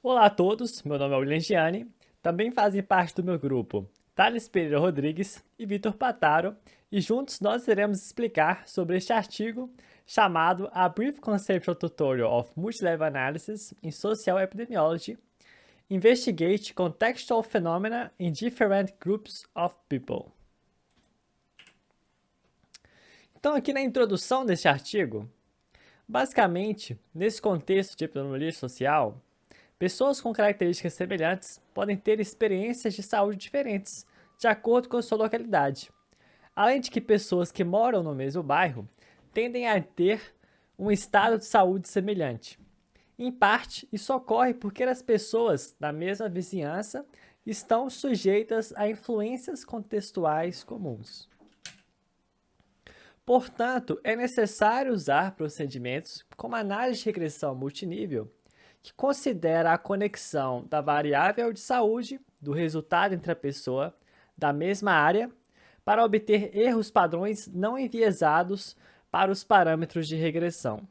Olá a todos, meu nome é William Gianni, também fazem parte do meu grupo Thales Pereira Rodrigues e Vitor Pataro, e juntos nós iremos explicar sobre este artigo chamado A Brief Conceptual Tutorial of Multilevel Analysis in Social Epidemiology, Investigate Contextual Phenomena in Different Groups of People. Então, aqui na introdução deste artigo, basicamente, nesse contexto de epidemiologia social, pessoas com características semelhantes podem ter experiências de saúde diferentes, de acordo com a sua localidade. Além de que pessoas que moram no mesmo bairro tendem a ter um estado de saúde semelhante. Em parte, isso ocorre porque as pessoas da mesma vizinhança estão sujeitas a influências contextuais comuns. Portanto, é necessário usar procedimentos como análise de regressão multinível, que considera a conexão da variável de saúde do resultado entre a pessoa da mesma área para obter erros padrões não enviesados para os parâmetros de regressão.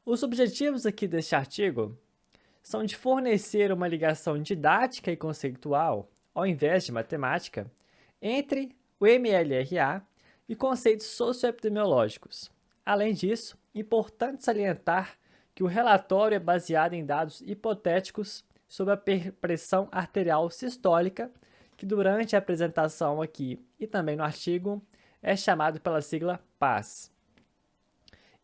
Os objetivos aqui deste artigo são de fornecer uma ligação didática e conceitual, ao invés de matemática, entre o MLRA e conceitos socioepidemiológicos. Além disso, é importante salientar que o relatório é baseado em dados hipotéticos sobre a pressão arterial sistólica, que durante a apresentação aqui e também no artigo é chamado pela sigla PAS.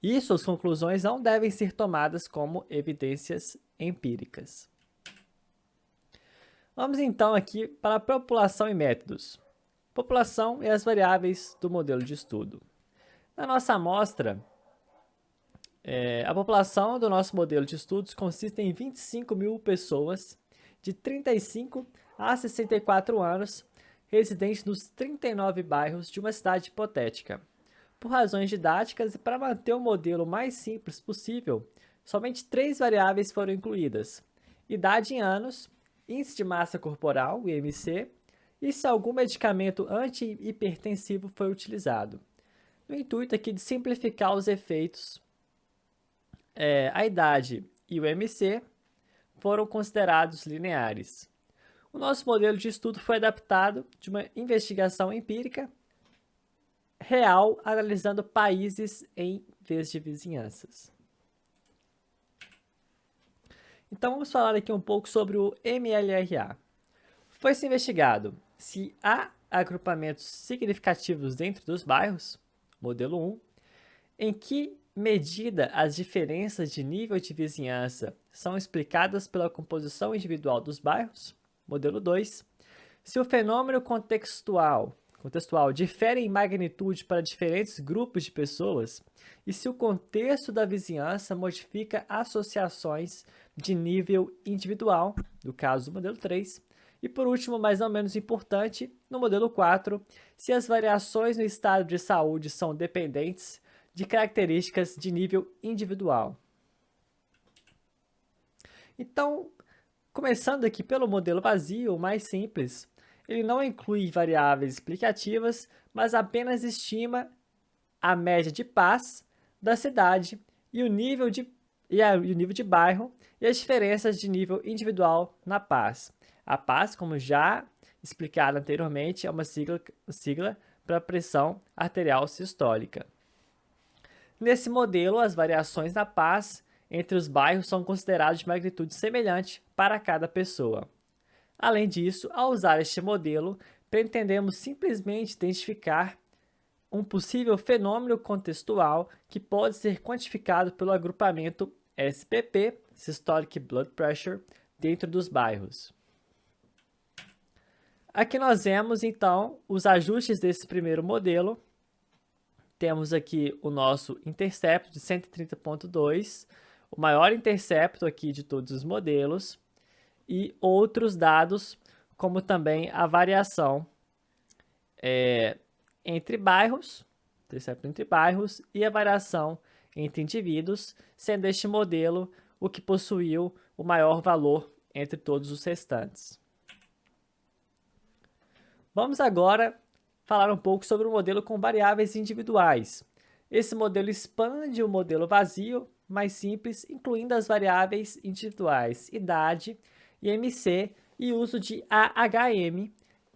E suas conclusões não devem ser tomadas como evidências empíricas. Vamos então aqui para a população e métodos. População e as variáveis do modelo de estudo. Na nossa amostra, a população do nosso modelo de estudos consiste em 25 mil pessoas de 35 a 64 anos, residentes nos 39 bairros de uma cidade hipotética. Por razões didáticas e para manter o modelo mais simples possível, somente 3 variáveis foram incluídas: idade em anos, índice de massa corporal, o IMC, e se algum medicamento anti-hipertensivo foi utilizado. No intuito aqui de simplificar os efeitos, a idade e o IMC foram considerados lineares. O nosso modelo de estudo foi adaptado de uma investigação empírica real, analisando países em vez de vizinhanças. Então vamos falar aqui um pouco sobre o MLRA. Foi-se investigado se há agrupamentos significativos dentro dos bairros, modelo 1, em que medida as diferenças de nível de vizinhança são explicadas pela composição individual dos bairros, modelo 2, se o fenômeno contextual difere em magnitude para diferentes grupos de pessoas e se o contexto da vizinhança modifica associações de nível individual, no caso do modelo 3, e por último, mas não menos importante, no modelo 4, se as variações no estado de saúde são dependentes de características de nível individual. Então, começando aqui pelo modelo vazio, o mais simples, ele não inclui variáveis explicativas, mas apenas estima a média de PAS da cidade e o nível de bairro e as diferenças de nível individual na PAS. A PAS, como já explicado anteriormente, é uma sigla para pressão arterial sistólica. Nesse modelo, as variações na PAS entre os bairros são consideradas de magnitude semelhante para cada pessoa. Além disso, ao usar este modelo, pretendemos simplesmente identificar um possível fenômeno contextual que pode ser quantificado pelo agrupamento SPP, Systolic Blood Pressure, dentro dos bairros. Aqui nós vemos, então, os ajustes desse primeiro modelo. Temos aqui o nosso intercepto de 130.2, o maior intercepto aqui de todos os modelos, e outros dados, como também a variação entre bairros, intercepto entre bairros, e a variação entre indivíduos, sendo este modelo o que possuiu o maior valor entre todos os restantes. Vamos agora falar um pouco sobre o modelo com variáveis individuais. Esse modelo expande o modelo vazio mais simples, incluindo as variáveis individuais idade, IMC e uso de AHM,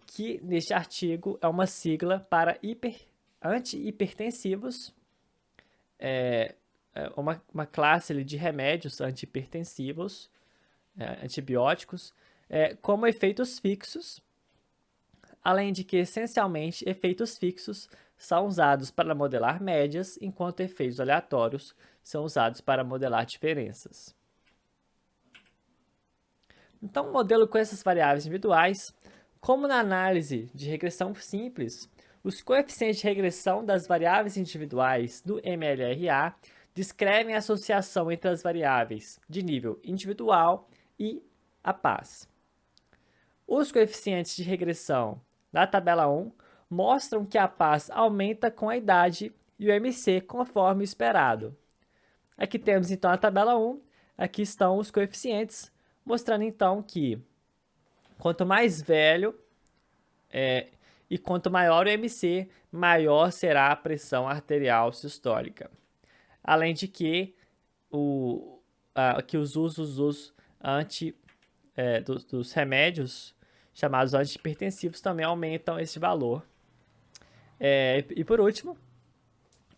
que neste artigo é uma sigla para antihipertensivos, uma classe de remédios antihipertensivos, antibióticos, como efeitos fixos, além de que, essencialmente, efeitos fixos são usados para modelar médias, enquanto efeitos aleatórios são usados para modelar diferenças. Então, um modelo com essas variáveis individuais, como na análise de regressão simples, os coeficientes de regressão das variáveis individuais do MLRA descrevem a associação entre as variáveis de nível individual e a paz. Os coeficientes de regressão da tabela 1 mostram que a paz aumenta com a idade e o MC conforme o esperado. Aqui temos então a tabela 1, aqui estão os coeficientes, mostrando então que quanto mais velho e quanto maior o MC, maior será a pressão arterial sistólica. Além de que os usos dos remédios chamados antihipertensivos também aumentam esse valor. E por último,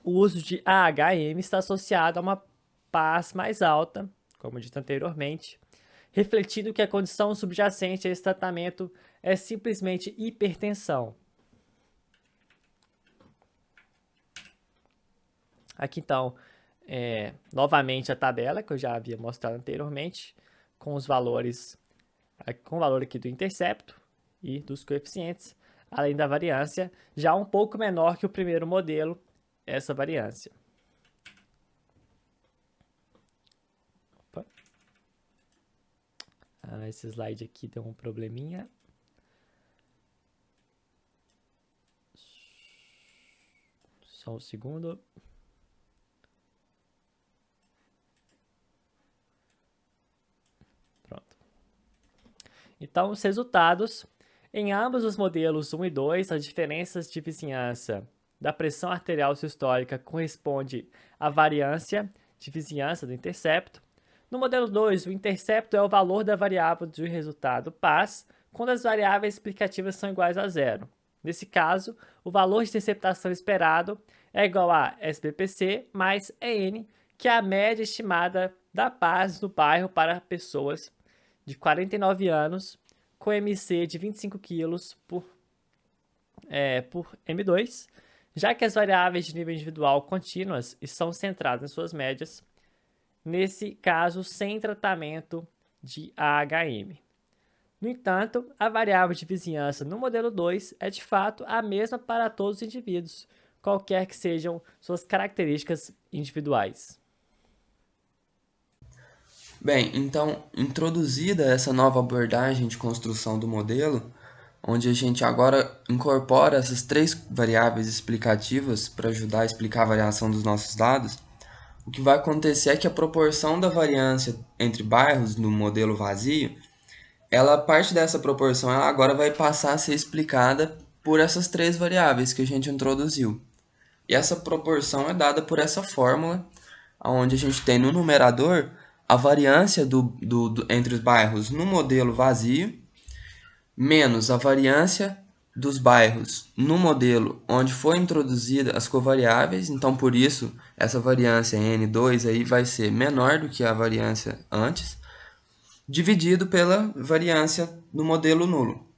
o uso de AHM está associado a uma paz mais alta, como dito anteriormente, refletindo que a condição subjacente a esse tratamento é simplesmente hipertensão. Aqui então, novamente a tabela que eu já havia mostrado anteriormente, com os valores, com o valor aqui do intercepto e dos coeficientes, além da variância, já um pouco menor que o primeiro modelo, essa variância. Opa. Esse slide aqui deu um probleminha. Só um segundo. Pronto. Então, os resultados. Em ambos os modelos 1 e 2, as diferenças de vizinhança da pressão arterial sistólica corresponde à variância de vizinhança do intercepto. No modelo 2, o intercepto é o valor da variável de resultado paz, quando as variáveis explicativas são iguais a zero. Nesse caso, o valor de interceptação esperado é igual a SBPC mais EN, que é a média estimada da paz no bairro para pessoas de 49 anos, com MC de 25 kg por M2, já que as variáveis de nível individual contínuas estão centradas em suas médias, nesse caso sem tratamento de AHM. No entanto, a variável de vizinhança no modelo 2 é de fato a mesma para todos os indivíduos, qualquer que sejam suas características individuais. Bem, então, introduzida essa nova abordagem de construção do modelo, onde a gente agora incorpora essas três variáveis explicativas para ajudar a explicar a variação dos nossos dados, o que vai acontecer é que a proporção da variância entre bairros no modelo vazio, parte dessa proporção ela agora vai passar a ser explicada por essas três variáveis que a gente introduziu. E essa proporção é dada por essa fórmula, onde a gente tem no numerador a variância entre os bairros no modelo vazio, menos a variância dos bairros no modelo onde foi introduzida as covariáveis. Então, por isso, essa variância N2 aí vai ser menor do que a variância antes, dividido pela variância no modelo nulo.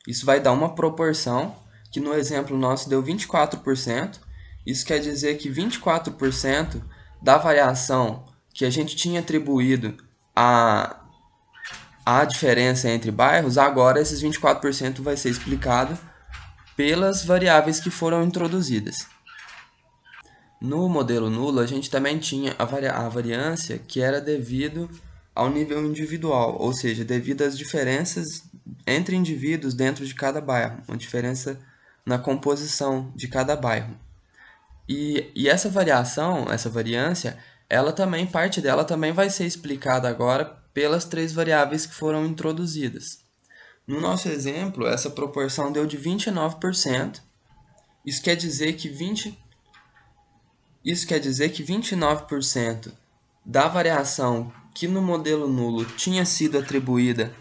Isso vai dar uma proporção que no exemplo nosso deu 24%. Isso quer dizer que 24% da variação que a gente tinha atribuído à diferença entre bairros, agora esses 24% vai ser explicado pelas variáveis que foram introduzidas. No modelo nulo, a gente também tinha a variância que era devido ao nível individual, ou seja, devido às diferenças entre indivíduos dentro de cada bairro, uma diferença na composição de cada bairro. E essa variação, essa variância, parte dela também vai ser explicada agora pelas três variáveis que foram introduzidas. No nosso exemplo, essa proporção deu de 29%. Isso quer dizer que 29% da variação que no modelo nulo tinha sido atribuída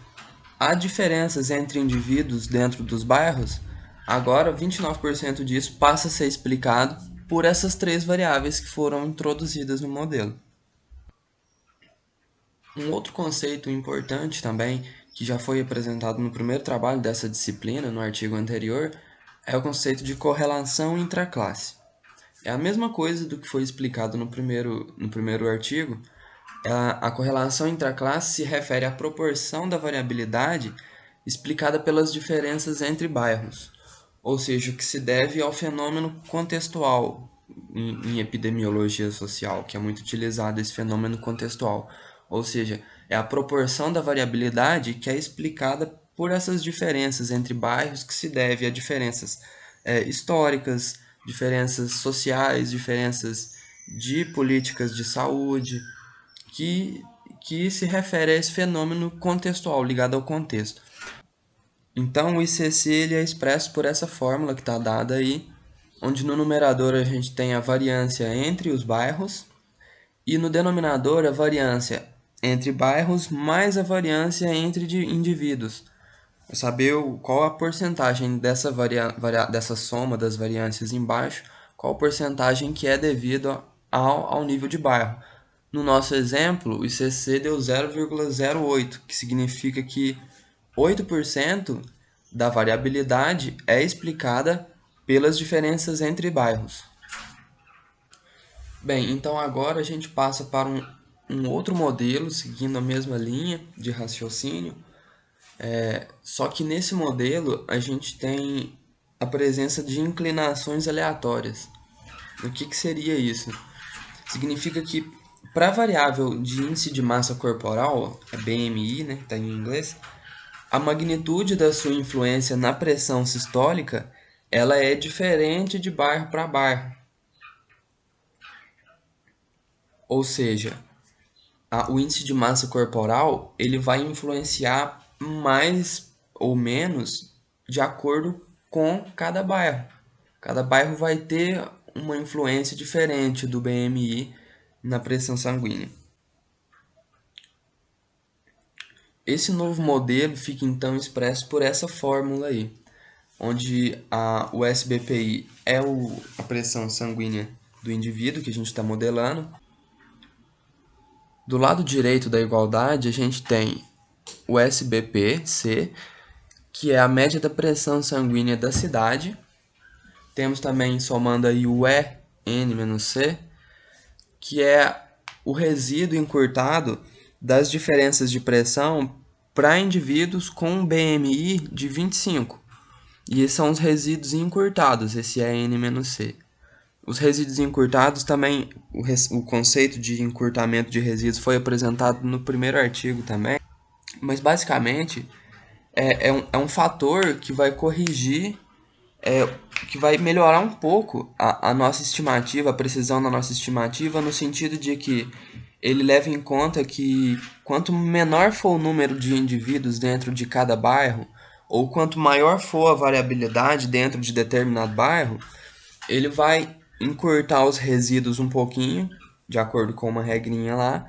a diferenças entre indivíduos dentro dos bairros, agora 29% disso passa a ser explicado por essas três variáveis que foram introduzidas no modelo. Um outro conceito importante também, que já foi apresentado no primeiro trabalho dessa disciplina, no artigo anterior, é o conceito de correlação intraclasse. É a mesma coisa do que foi explicado no primeiro artigo. A correlação intraclasse se refere à proporção da variabilidade explicada pelas diferenças entre bairros, ou seja, o que se deve ao fenômeno contextual em epidemiologia social, que é muito utilizado esse fenômeno contextual, ou seja, é a proporção da variabilidade que é explicada por essas diferenças entre bairros que se deve a diferenças históricas, diferenças sociais, diferenças de políticas de saúde, que, que se refere a esse fenômeno contextual, ligado ao contexto. Então, o ICC ele é expresso por essa fórmula que está dada aí, onde no numerador a gente tem a variância entre os bairros e no denominador a variância entre bairros mais a variância entre indivíduos. Saber qual a porcentagem dessa soma das variâncias embaixo, qual a porcentagem que é devido ao nível de bairro. No nosso exemplo, o ICC deu 0,08, que significa que 8% da variabilidade é explicada pelas diferenças entre bairros. Bem, então agora a gente passa para um outro modelo, seguindo a mesma linha de raciocínio, só que nesse modelo a gente tem a presença de inclinações aleatórias. O que seria isso? Significa que para a variável de índice de massa corporal, a BMI, né, está em inglês, a magnitude da sua influência na pressão sistólica ela é diferente de bairro para bairro. Ou seja, o índice de massa corporal ele vai influenciar mais ou menos de acordo com cada bairro. Cada bairro vai ter uma influência diferente do BMI na pressão sanguínea. Esse novo modelo fica então expresso por essa fórmula aí, onde o SBPI é a pressão sanguínea do indivíduo que a gente está modelando. Do lado direito da igualdade, a gente tem o SBP-C, que é a média da pressão sanguínea da cidade. Temos também, somando aí, o EN-C, que é o resíduo encurtado das diferenças de pressão para indivíduos com um BMI de 25. E esses são os resíduos encurtados, esse EN-C. Os resíduos encurtados também, o conceito de encurtamento de resíduos foi apresentado no primeiro artigo também, mas basicamente é um fator que vai corrigir, que vai melhorar um pouco a nossa estimativa, a precisão da nossa estimativa, no sentido de que ele leva em conta que quanto menor for o número de indivíduos dentro de cada bairro, ou quanto maior for a variabilidade dentro de determinado bairro, ele vai encurtar os resíduos um pouquinho, de acordo com uma regrinha lá,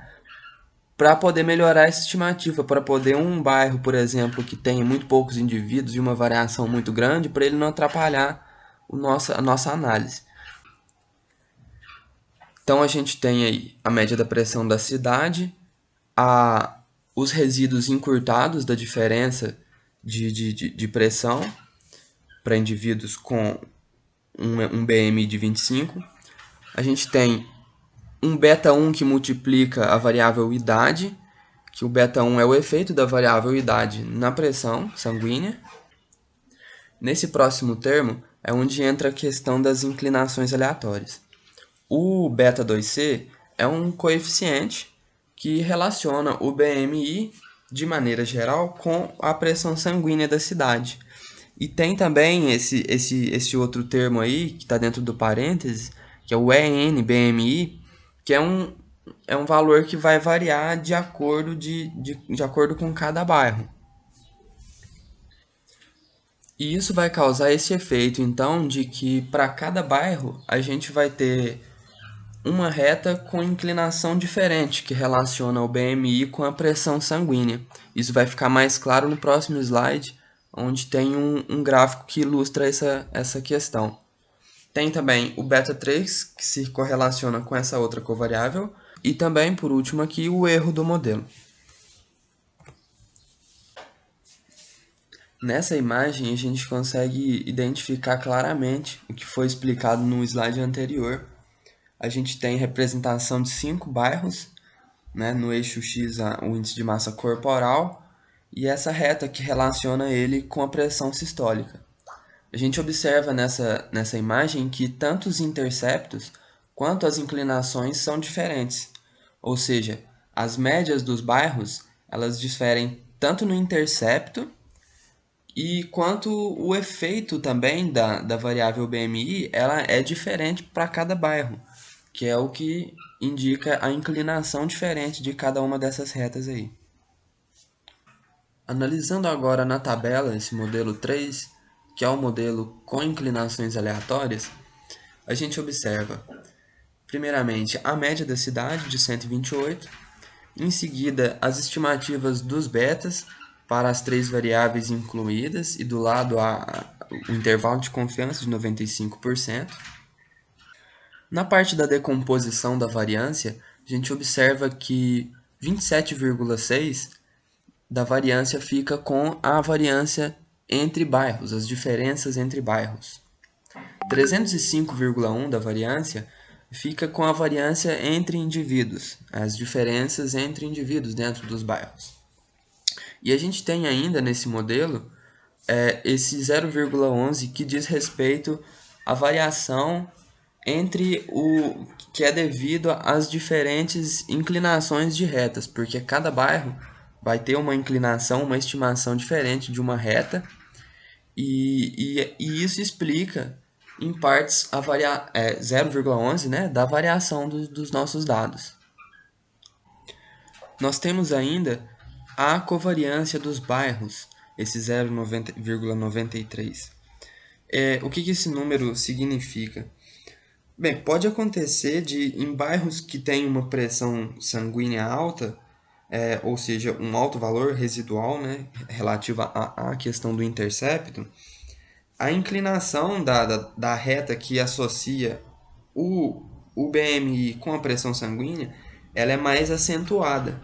para poder melhorar essa estimativa, para poder um bairro, por exemplo, que tem muito poucos indivíduos e uma variação muito grande, para ele não atrapalhar a nossa análise. Então a gente tem aí a média da pressão da cidade, os resíduos encurtados da diferença de pressão para indivíduos com um BMI de 25. A gente tem um beta-1 que multiplica a variável idade, que o beta-1 é o efeito da variável idade na pressão sanguínea. Nesse próximo termo é onde entra a questão das inclinações aleatórias. O beta-2C é um coeficiente que relaciona o BMI, de maneira geral, com a pressão sanguínea da cidade. E tem também esse outro termo aí, que está dentro do parênteses, que é o EN-BMI, que é um valor que vai variar de acordo com cada bairro. E isso vai causar esse efeito, então, de que para cada bairro a gente vai ter uma reta com inclinação diferente, que relaciona o BMI com a pressão sanguínea. Isso vai ficar mais claro no próximo slide, onde tem um gráfico que ilustra essa questão. Tem também o beta-3, que se correlaciona com essa outra covariável, e também, por último aqui, o erro do modelo. Nessa imagem, a gente consegue identificar claramente o que foi explicado no slide anterior. A gente tem representação de 5 bairros, né, no eixo X o índice de massa corporal, e essa reta que relaciona ele com a pressão sistólica. A gente observa nessa imagem que tanto os interceptos quanto as inclinações são diferentes, ou seja, as médias dos bairros elas diferem tanto no intercepto e quanto o efeito também da variável BMI ela é diferente para cada bairro, que é o que indica a inclinação diferente de cada uma dessas retas aí. Analisando agora na tabela esse modelo 3, que é o modelo com inclinações aleatórias, a gente observa, primeiramente, a média da cidade de 128, em seguida, as estimativas dos betas para as 3 variáveis incluídas e do lado o intervalo de confiança de 95%. Na parte da decomposição da variância, a gente observa que 27,6 da variância fica com a variância entre bairros, as diferenças entre bairros. 305,1 da variância fica com a variância entre indivíduos, as diferenças entre indivíduos dentro dos bairros. E a gente tem ainda nesse modelo esse 0,11 que diz respeito à variação entre o que é devido às diferentes inclinações de retas, porque cada bairro vai ter uma inclinação, uma estimação diferente de uma reta, e isso explica, em partes, a 0,11, né, da variação dos nossos dados. Nós temos ainda a covariância dos bairros, esse 0,93. O que esse número significa? Bem, pode acontecer em bairros que têm uma pressão sanguínea alta, ou seja, um alto valor residual, né, relativo à questão do intercepto, a inclinação da reta que associa o BMI com a pressão sanguínea, ela é mais acentuada.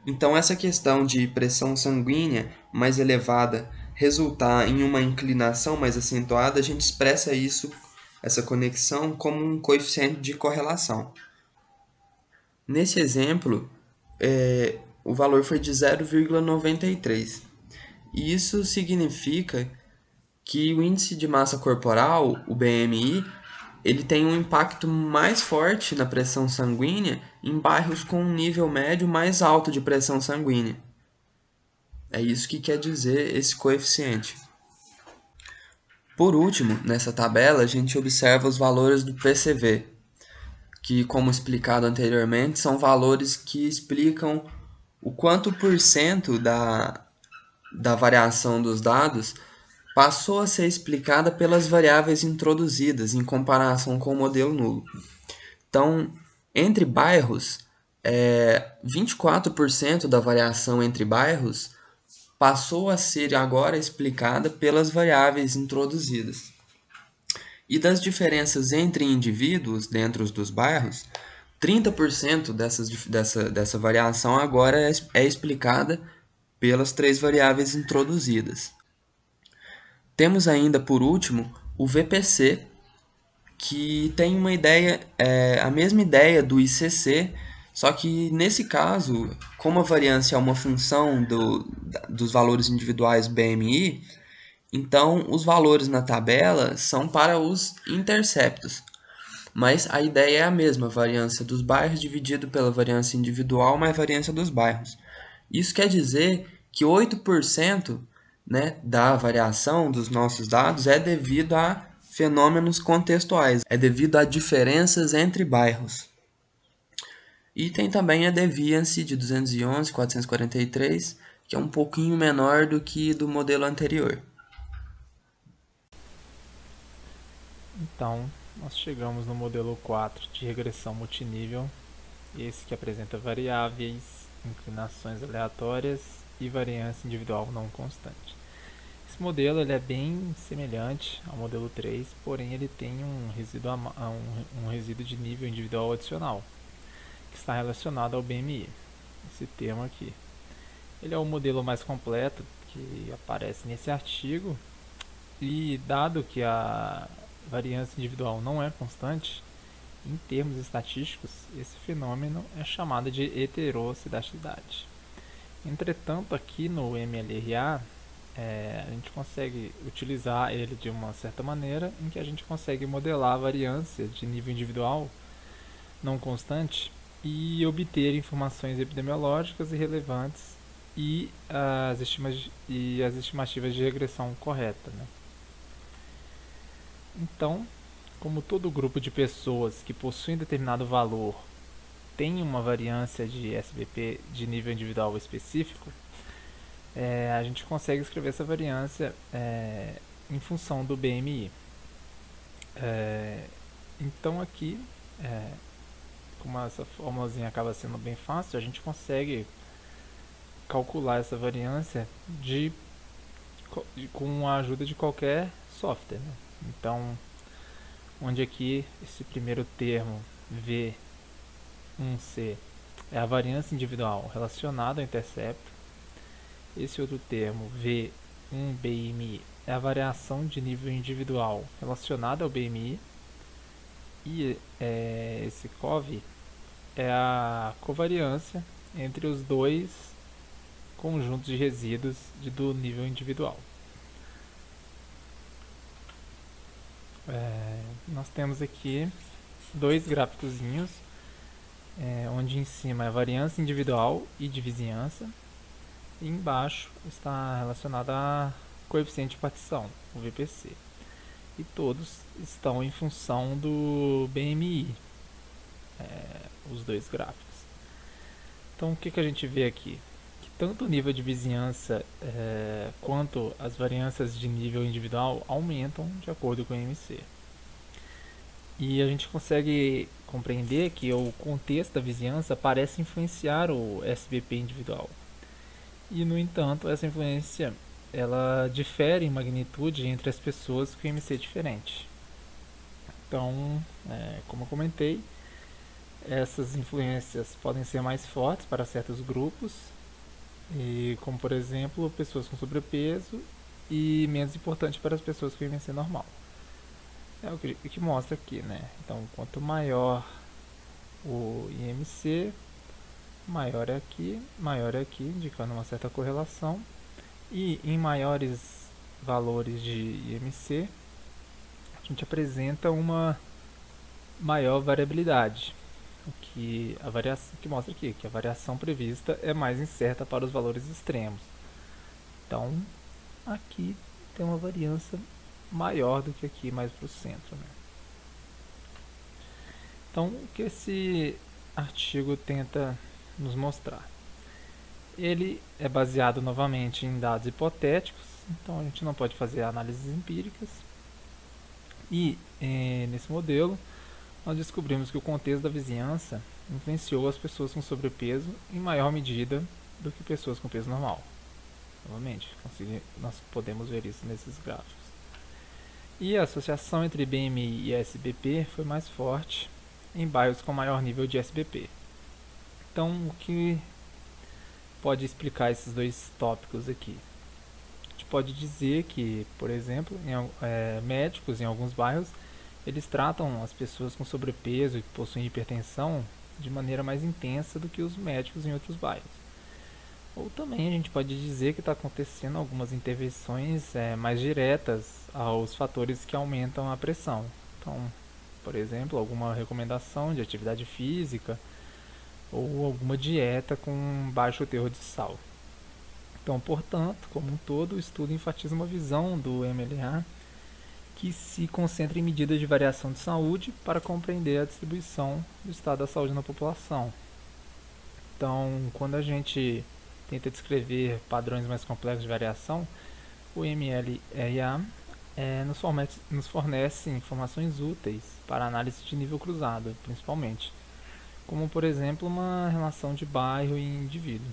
Então, essa questão de pressão sanguínea mais elevada resultar em uma inclinação mais acentuada, a gente expressa essa conexão, como um coeficiente de correlação. Nesse exemplo, o valor foi de 0,93. E isso significa que o índice de massa corporal, o BMI, ele tem um impacto mais forte na pressão sanguínea em bairros com um nível médio mais alto de pressão sanguínea. É isso que quer dizer esse coeficiente. Por último, nessa tabela, a gente observa os valores do PCV, que, como explicado anteriormente, são valores que explicam o quanto por cento da variação dos dados passou a ser explicada pelas variáveis introduzidas em comparação com o modelo nulo. Então, entre bairros, 24% da variação entre bairros passou a ser agora explicada pelas variáveis introduzidas. E das diferenças entre indivíduos dentro dos bairros, 30% dessa variação agora é explicada pelas 3 variáveis introduzidas. Temos ainda, por último, o VPC, que tem uma ideia, a mesma ideia do ICC, só que nesse caso, como a variância é uma função dos valores individuais BMI, então os valores na tabela são para os interceptos. Mas a ideia é a mesma, a variância dos bairros dividido pela variância individual mais a variância dos bairros. Isso quer dizer que 8%, né, da variação dos nossos dados é devido a fenômenos contextuais, é devido a diferenças entre bairros. E tem também a deviance de 211,443, que é um pouquinho menor do que do modelo anterior. Então, nós chegamos no modelo 4 de regressão multinível, esse que apresenta variáveis, inclinações aleatórias e variância individual não constante. Esse modelo ele é bem semelhante ao modelo 3, porém ele tem um resíduo de nível individual adicional, que está relacionado ao BMI, esse termo aqui. Ele é o modelo mais completo que aparece nesse artigo, e dado que a variância individual não é constante, em termos estatísticos, esse fenômeno é chamado de heterocidacidade. Entretanto, aqui no MLRA, a gente consegue utilizar ele de uma certa maneira em que a gente consegue modelar a variância de nível individual não constante e obter informações epidemiológicas irrelevantes e as estimativas de regressão correta, né? Então, como todo grupo de pessoas que possuem determinado valor tem uma variância de SBP de nível individual específico, a gente consegue escrever essa variância em função do BMI. Então aqui, como essa formulazinha acaba sendo bem fácil, a gente consegue calcular essa variância com a ajuda de qualquer software, né? Então, onde aqui esse primeiro termo V1C é a variância individual relacionada ao intercepto, esse outro termo V1BMI é a variação de nível individual relacionada ao BMI, e esse COV é a covariância entre os dois conjuntos de resíduos do nível individual. Nós temos aqui dois gráficozinhos, onde em cima é a variância individual e de vizinhança, e embaixo está relacionado a coeficiente de partição, o VPC. E todos estão em função do BMI, os dois gráficos. Então o que a gente vê aqui? Que tanto o nível de vizinhança quanto as variâncias de nível individual aumentam de acordo com o IMC. E a gente consegue compreender que o contexto da vizinhança parece influenciar o SBP individual. E, no entanto, essa influência ela difere em magnitude entre as pessoas com IMC diferente. Então, como eu comentei, essas influências podem ser mais fortes para certos grupos, como por exemplo pessoas com sobrepeso, e menos importante para as pessoas com IMC normal. É o que mostra aqui, né? Então, quanto maior o IMC, maior é aqui, indicando uma certa correlação. E em maiores valores de IMC, a gente apresenta uma maior variabilidade, o que mostra aqui que a variação prevista é mais incerta para os valores extremos. Então, aqui tem uma variância maior do que aqui mais para o centro, né? Então, o que esse artigo tenta nos mostrar? Ele é baseado novamente em dados hipotéticos, então a gente não pode fazer análises empíricas. E nesse modelo, nós descobrimos que o contexto da vizinhança influenciou as pessoas com sobrepeso em maior medida do que pessoas com peso normal. Novamente, nós podemos ver isso nesses gráficos. E a associação entre BMI e SBP foi mais forte em bairros com maior nível de SBP. Então, o que pode explicar esses dois tópicos aqui? A gente pode dizer que, por exemplo, médicos em alguns bairros, eles tratam as pessoas com sobrepeso e que possuem hipertensão de maneira mais intensa do que os médicos em outros bairros. Ou também a gente pode dizer que está acontecendo algumas intervenções mais diretas aos fatores que aumentam a pressão. Então, por exemplo, alguma recomendação de atividade física ou alguma dieta com baixo teor de sal. Então, portanto, como um todo, o estudo enfatiza uma visão do MLA que se concentra em medidas de variação de saúde para compreender a distribuição do estado da saúde na população. Então, quando a gente tenta descrever padrões mais complexos de variação, o MLRA nos fornece informações úteis para análise de nível cruzado, principalmente, como por exemplo uma relação de bairro e indivíduo.